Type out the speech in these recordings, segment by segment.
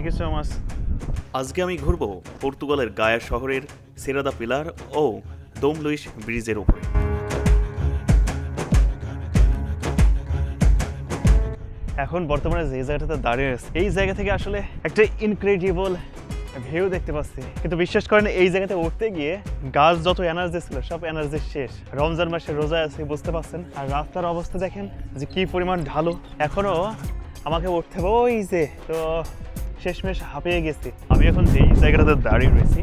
You so much. আজকে আমি ঘুরব পর্তুগালের গায়া শহরের সেরা দা পিলার ও দোম লুইস ব্রিজের উপরে। এখন বর্তমানে যে জায়গাটাতে দাঁড়িয়ে আছে এই জায়গা থেকে আসলে একটা ইনক্রেডিবল ভিউ দেখতে পাচ্ছি, কিন্তু বিশ্বাস করেন এই জায়গাতে উঠতে গিয়ে গাছ যত এনার্জি ছিল সব এনার্জি শেষ। রমজান মাসে রোজা আছে বুঝতে পারছেন, আর রাস্তার অবস্থা দেখেন যে কি পরিমাণ ঢালু। এখনো আমাকে উঠতে হবে ওই যে, তো শেষমেশ হাঁপিয়ে গেছি। আমি এখন যেই জায়গাটাতে দাঁড়িয়ে রয়েছি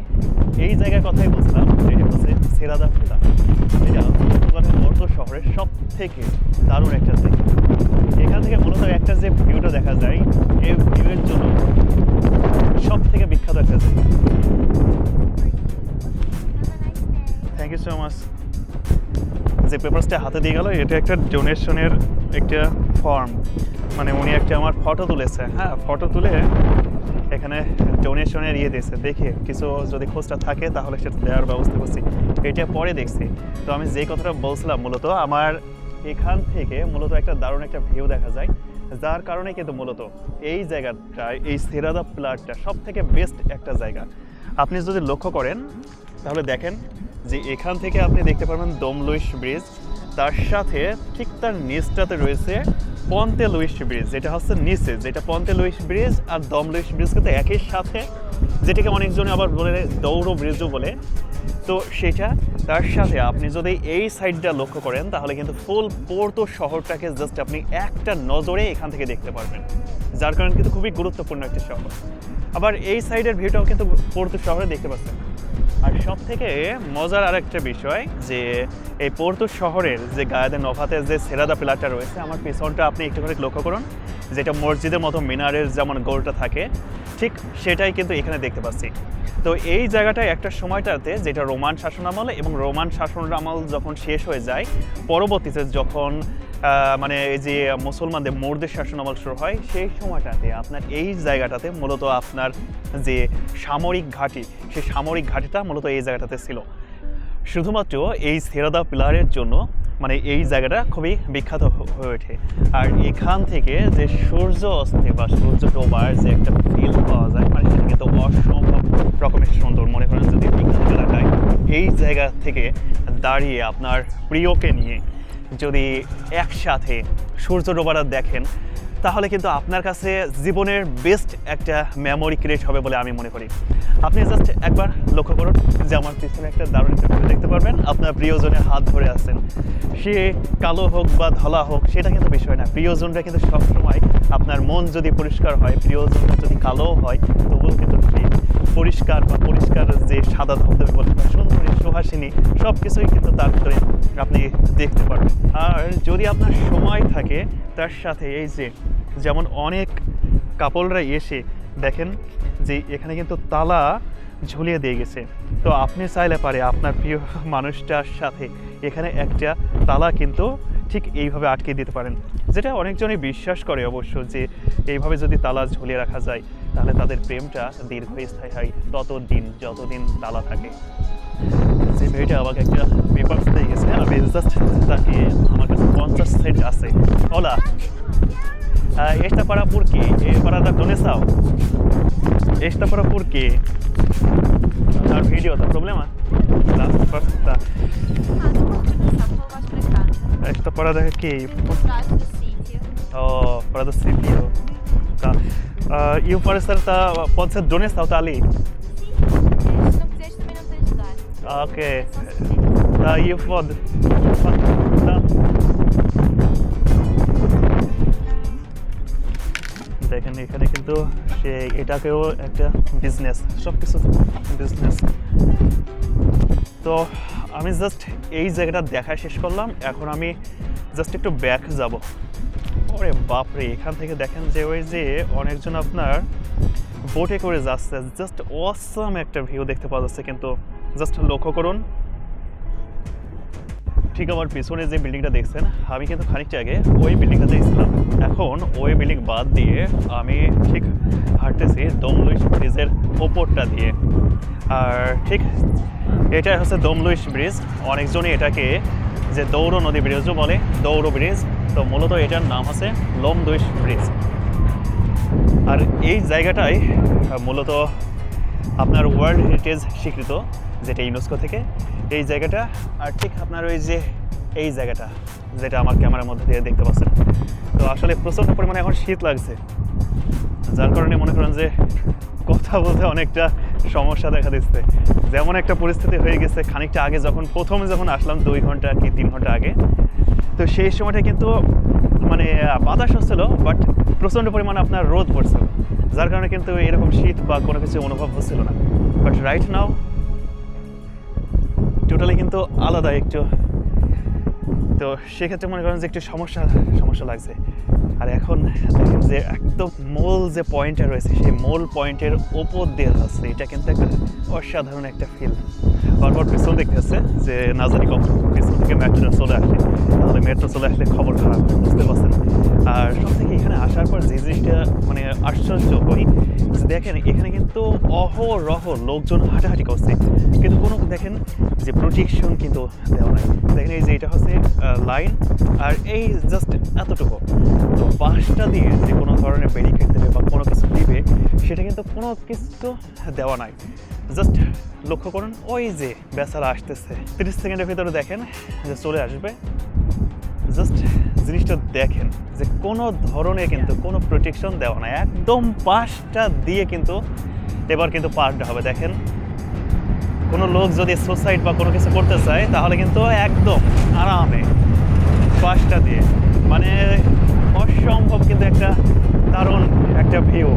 এই জায়গার কথাই বলছিলাম, এটা হচ্ছে সেরা দা পিলার। এটা পর্তুগালের পর্তো শহরের সব থেকে দারুণ একটা জায়গা। এখান থেকে মূলত একটা যে ভিউটা দেখা যায় এই ভিউয়ের জন্য সব থেকে বিখ্যাত একটা জায়গা। Thank you so much. যে পেপারসটা হাতে দিয়ে গেল এটা একটা ডোনেশনের একটা ফর্ম, মানে উনি একটা আমার ফটো তুলেছে। হ্যাঁ, ফটো তুলে এখানে ডোনেশনের দিয়েছে, দেখে কিছু যদি খোঁজটা থাকে তাহলে সেটা দেওয়ার ব্যবস্থা করছি। এটা পরে দেখছি। তো আমি যে কথাটা বলছিলাম মূলত আমার এখান থেকে মূলত একটা দারুণ একটা ভিউ দেখা যায়, যার কারণে কিন্তু মূলত এই জায়গাটা এই সেরা দা পিলারটা সব থেকে বেস্ট একটা জায়গা। আপনি যদি লক্ষ্য করেন তাহলে দেখেন যে এখান থেকে আপনি দেখতে পারবেন দোম লুইস ব্রিজ, তার সাথে ঠিক তার নিচটাতে রয়েছে পন্তে লুইস ব্রিজ, যেটা হচ্ছে নিচে, যেটা পন্তে লুইস ব্রিজ আর দম লুইস ব্রিজ কিন্তু একই সাথে, যেটাকে অনেকজনে আবার বলে দৌড়ো ব্রিজও বলে। তো সেটা তার সাথে আপনি যদি এই সাইডটা লক্ষ্য করেন তাহলে কিন্তু ফুল পোর্তো শহরটাকে জাস্ট আপনি একটা নজরে এখান থেকে দেখতে পারবেন, যার কারণে কিন্তু খুবই গুরুত্বপূর্ণ একটা শহর। আবার এই সাইডের ভিউটাও কিন্তু পোর্তো শহরে দেখতে পাচ্ছেন। আর সব থেকে মজার আরেকটা বিষয় যে এই পোর্তো শহরের যে গায়া দে নোভাতে যে সেরা দা পিলারটা রয়েছে, আমার পিছনটা আপনি একটু করে লক্ষ্য করুন, যেটা মসজিদের মতো মিনারের যেমন গোলটা থাকে ঠিক সেটাই কিন্তু এখানে দেখতে পাচ্ছি। তো এই জায়গাটায় একটা সময়টাতে যেটা রোমান শাসনামল, এবং রোমান শাসনামল যখন শেষ হয়ে যায় পরবর্তীতে যখন মানে এই যে মুসলমানদের মোরদের শাসনামল শুরু হয়, সেই সময়টাতে আপনার এই জায়গাটাতে মূলত আপনার যে সামরিক ঘাঁটি, সেই সামরিক ঘাঁটিটা মূলত এই জায়গাটাতে ছিল। শুধুমাত্র এই সেরা দা পিলারের জন্য মানে এই জায়গাটা খুবই বিখ্যাত হয়ে ওঠে। আর এখান থেকে যে সূর্য অস্তে বা সূর্য ডোবার যে একটা ফিল পাওয়া যায়, মানে সেটা কিন্তু অসম্ভব রকমের সুন্দর। মনে করেন যদি বিখ্যাত এলাকায় এই জায়গা থেকে দাঁড়িয়ে আপনার প্রিয়কে নিয়ে যদি একসাথে সূর্য ডোবাটা দেখেন তাহলে কিন্তু আপনার কাছে জীবনের বেস্ট একটা মেমোরি ক্রিয়েট হবে বলে আমি মনে করি। আপনি জাস্ট একবার লক্ষ্য করুন যে আমার পিছনে একটা দারুণ একটা ভিউ দেখতে পারবেন, আপনার প্রিয়জনের হাত ধরে আছেন, সে কালো হোক বা ধলা হোক সেটা কিন্তু বিষয় না। প্রিয়জনরা কিন্তু সবসময় আপনার মন যদি পরিষ্কার হয়, প্রিয়জনরা যদি কালো হয় তবুও কিন্তু সেই পরিষ্কার বা পরিষ্কার যে সাদা ধবধবে বলে বা সুন্দরী সুহাসিনী সব কিছুই কিন্তু তার ভিতরে আপনি দেখতে পারবেন। আর যদি আপনার সময় থাকে তার সাথে এই যে যেমন অনেক কাপলরা এসে দেখেন যে এখানে কিন্তু তালা ঝুলিয়ে দিয়ে গেছে, তো আপনি চাইলে পারে আপনার প্রিয় মানুষটার সাথে এখানে একটা তালা কিন্তু ঠিক এইভাবে আটকে দিতে পারেন, যেটা অনেকজনই বিশ্বাস করে অবশ্য যে এইভাবে যদি তালা ঝুলিয়ে রাখা যায় তাহলে তাদের প্রেমটা দীর্ঘস্থায়ী হয় ততদিন যতদিন তালা থাকে। যে মেয়েটা আমাকে একটা পেপার দিয়ে গেছে, আমি জাস্ট তাকে আমার কাছে 50 সেন্ট আছে। OLA esta para por quê? Para dar donação. Esta para por quê? Tá no vídeo, tá problema? Tá. Esta parada aqui. Prato do sítio. Oh, parada do sítio. Tá. E o parecer tá, pode ser donação, tá ali? Sim, se não quiseres também não tens de dar. Ok. É só se quiser. Tá, e o foda? Tá. দেখেন এখানে কিন্তু সে এটাকেও একটা business, সব কিছু business. তো আমি just এই জায়গাটা দেখা শেষ করলাম, এখন আমি জাস্ট একটু ব্যাক যাব। ওরে বাপরে, এখান থেকে দেখেন যে ওই যে অনেকজন আপনার বোটে করে যাচ্ছে, জাস্ট অসাম একটা ভিউ দেখতে পাওয়া যাচ্ছে। কিন্তু জাস্ট লক্ষ্য করুন ঠিক আমার পিছনে যে বিল্ডিংটা দেখছেন, আমি কিন্তু খানিকটা আগে ওই বিল্ডিংটা দেখছিলাম। এখন ওই বিল্ডিং বাদ দিয়ে আমি ঠিক হাঁটতেছি দোম লুইস ব্রিজের ওপরটা দিয়ে। আর ঠিক এটাই হচ্ছে দোম লুইস ব্রিজ, অনেকজনই এটাকে যে দৌড়ো নদী ব্রিজও বলে, দৌড়ো ব্রিজ। তো মূলত এটার নাম হচ্ছে লোম লুইস ব্রিজ। আর এই জায়গাটাই মূলত আপনার ওয়ার্ল্ড হেরিটেজ স্বীকৃত, যেটা ইউনেস্কো থেকে। এই জায়গাটা আর ঠিক আপনার ওই যে এই জায়গাটা যেটা আমার ক্যামেরার মধ্যে দিয়ে দেখতে পাচ্ছেন। তো আসলে প্রচণ্ড পরিমাণে এখন শীত লাগছে, যার কারণে মনে করেন যে কথা বলতে অনেকটা সমস্যা দেখা দিচ্ছে। যেমন একটা পরিস্থিতি হয়ে গেছে খানিকটা আগে, যখন আসলাম 2 ঘন্টা কি 3 ঘন্টা আগে, তো সেই সময়টা কিন্তু মানে বাতাস হচ্ছিল, বাট প্রচণ্ড পরিমাণে আপনার রোদ পড়ছিল, যার কারণে কিন্তু এরকম শীত বা কোনো কিছু অনুভব হচ্ছিল না। বাট রাইট নাও টোটালি কিন্তু আলাদা একটু। তো সেক্ষেত্রে মনে করেন যে একটু সমস্যা লাগছে। আর এখন দেখেন যে একদম মূল যে পয়েন্টটা রয়েছে, সেই মূল পয়েন্টের ওপর দিয়ে যাচ্ছে, এটা কিন্তু একটা অসাধারণ একটা ফিল। বারবার পেছন দেখতে হচ্ছে যে না জানি কখন পেছন থেকে মেট্রো চলে আসে, তাহলে মেট্রো চলে আসলে খবর খারাপ, বুঝতে পারছেন। আর সব থেকে এখানে আসার পর যে জিনিসটা মানে আশ্চর্য হই যে দেখেন এখানে কিন্তু অহরহ লোকজন হাঁটাহাঁটি করছে, কিন্তু কোনো দেখেন যে প্রোটেকশন কিন্তু দেওয়া নাই। দেখেন এই যে এটা হচ্ছে লাইন, আর এই জাস্ট এতটুকু। তো বাসটা দিয়ে যে কোনো ধরনের ব্যারিকেড দেবে বা কোনো কিছু দিবে, সেটা কিন্তু কোনো কিছু দেওয়া নাই। জাস্ট লক্ষ্য করুন, ওই যে বেচারা আসতেছে, 30 সেকেন্ডের ভিতরে দেখেন যে চলে আসবে। জাস্ট জিনিসটা দেখেন যে কোনো ধরনের কিন্তু কোনো প্রোটেকশন দেওয়া নাই, একদম পাশটা দিয়ে কিন্তু এবার কিন্তু পারটা হবে। দেখেন কোনো লোক যদি সুসাইড বা কোনো কিছু করতে চায়, তাহলে কিন্তু একদম আরামে পাশটা দিয়ে, মানে অসম্ভব কিন্তু একটা দারুণ একটা ভিউ।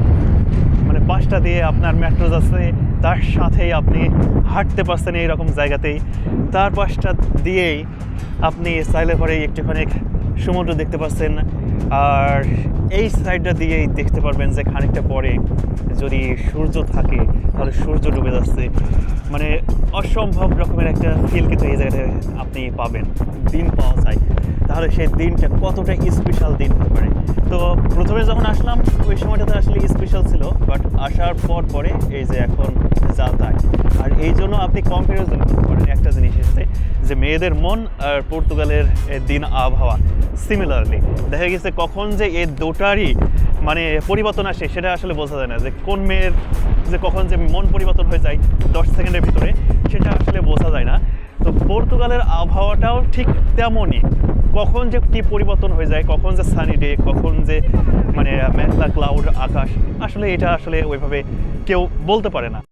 মানে পাশটা দিয়ে আপনার মেট্রো যাচ্ছে, তার সাথেই আপনি হাঁটতে পারছেন এইরকম জায়গাতেই, তার পাশটা দিয়েই আপনি চাইলে পরে একটুখানি সমুদ্র দেখতে পাচ্ছেন। আর এই সাইডটা দিয়েই দেখতে পারবেন যে খানিকটা পরে যদি সূর্য থাকে, তাহলে সূর্য ডুবে যাচ্ছে। মানে অসম্ভব রকমের একটা ফিল কিন্তু এই জায়গাটায় আপনি পাবেন। দিন পাওয়া যায়, তাহলে সেই দিনটা কতটা স্পেশাল দিন হতে পারে। তো প্রথমে যখন আসলাম ওই সময়টাতে আসলে স্পেশাল ছিল, বাট আসার পরে এই যে এখন যা তাই। আর এই জন্য আপনি কম্প্যারিজন করতে পারেন একটা জিনিস এসেছে যে মেয়েদের মন আর পর্তুগালের দিন আবহাওয়া সিমিলারলি। দেখা গেছে কখন যে এই দুটারই মানে পরিবর্তন আসে সেটা আসলে বোঝা যায় না, যে কোন মেয়ের যে কখন যে মন পরিবর্তন হয়ে যায় 10 সেকেন্ডের ভিতরে, সেটা আসলে বোঝা যায় না। তো পর্তুগালের আবহাওয়াটাও ঠিক তেমনই, কখন যে কী পরিবর্তন হয়ে যায়, কখন যে সানি ডে, কখন যে মানে মেঘলা ক্লাউড আকাশ, আসলে এটা আসলে ওইভাবে কেউ বলতে পারে না।